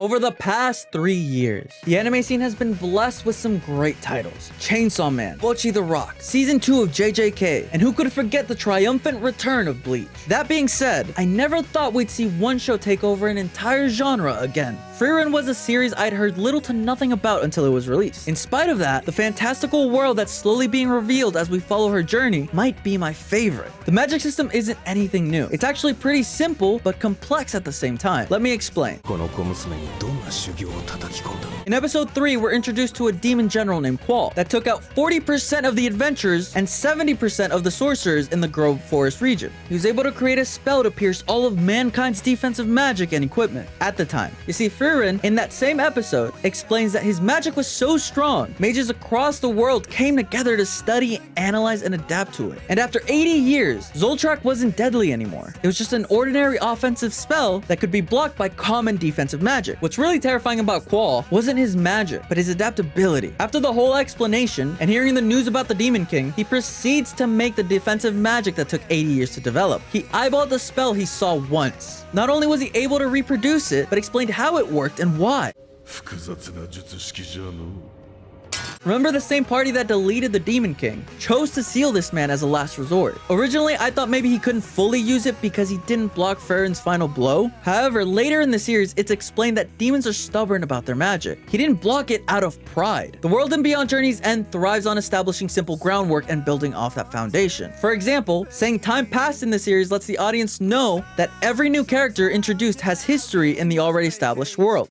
Over the past 3 years, the anime scene has been blessed with some great titles. Chainsaw Man, Bocchi the Rock, Season 2 of JJK, and who could forget the triumphant return of Bleach. That being said, I never thought we'd see one show take over an entire genre again. Frieren was a series I'd heard little to nothing about until it was released. In spite of that, the fantastical world that's slowly being revealed as we follow her journey might be my favorite. The magic system isn't anything new. It's actually pretty simple, but complex at the same time. Let me explain. In episode 3, we're introduced to a demon general named Qual that took out 40% of the adventurers and 70% of the sorcerers in the Grove Forest region. He was able to create a spell to pierce all of mankind's defensive magic and equipment at the time. You see, Frieren, in that same episode, explains that his magic was so strong, mages across the world came together to study, analyze, and adapt to it. And after 80 years, Zoltrak wasn't deadly anymore. It was just an ordinary offensive spell that could be blocked by common defensive magic. What's really terrifying about Qual wasn't his magic, but his adaptability. After the whole explanation and hearing the news about the Demon King, he proceeds to make the defensive magic that took 80 years to develop. He eyeballed the spell he saw once. Not only was he able to reproduce it, but explained how it worked and why. Remember, the same party that deleted the Demon King chose to seal this man as a last resort. Originally, I thought maybe he couldn't fully use it because he didn't block Frieren's final blow. However, later in the series, it's explained that demons are stubborn about their magic. He didn't block it out of pride. The World and Beyond Journey's end thrives on establishing simple groundwork and building off that foundation. For example, saying time passed in the series lets the audience know that every new character introduced has history in the already established world.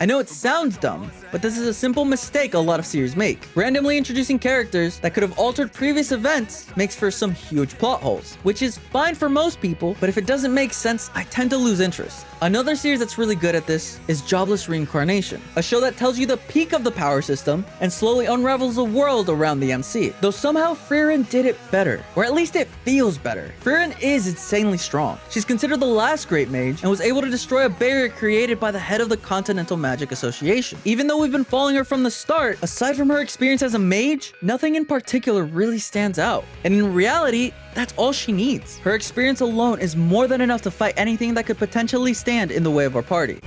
I know it sounds dumb, but this is a simple mistake a lot of series make. Randomly introducing characters that could have altered previous events makes for some huge plot holes, which is fine for most people, but if it doesn't make sense, I tend to lose interest. Another series that's really good at this is Jobless Reincarnation, a show that tells you the peak of the power system and slowly unravels the world around the MC. Though somehow Frieren did it better, or at least it feels better. Frieren is insanely strong. She's considered the last great mage and was able to destroy a barrier created by the head of the Continental Magic Association. Even though we've been following her from the start, aside from her experience as a mage, nothing in particular really stands out. And in reality, that's all she needs. Her experience alone is more than enough to fight anything that could potentially stand in the way of our party.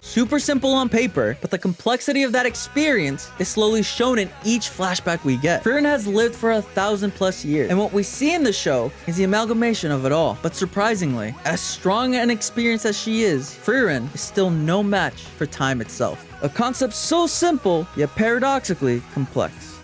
Super simple on paper, but the complexity of that experience is slowly shown in each flashback we get. Frieren has lived for 1,000+ years, and what we see in the show is the amalgamation of it all. But surprisingly, as strong and experienced as she is, Frieren is still no match for time itself. A concept so simple, yet paradoxically complex.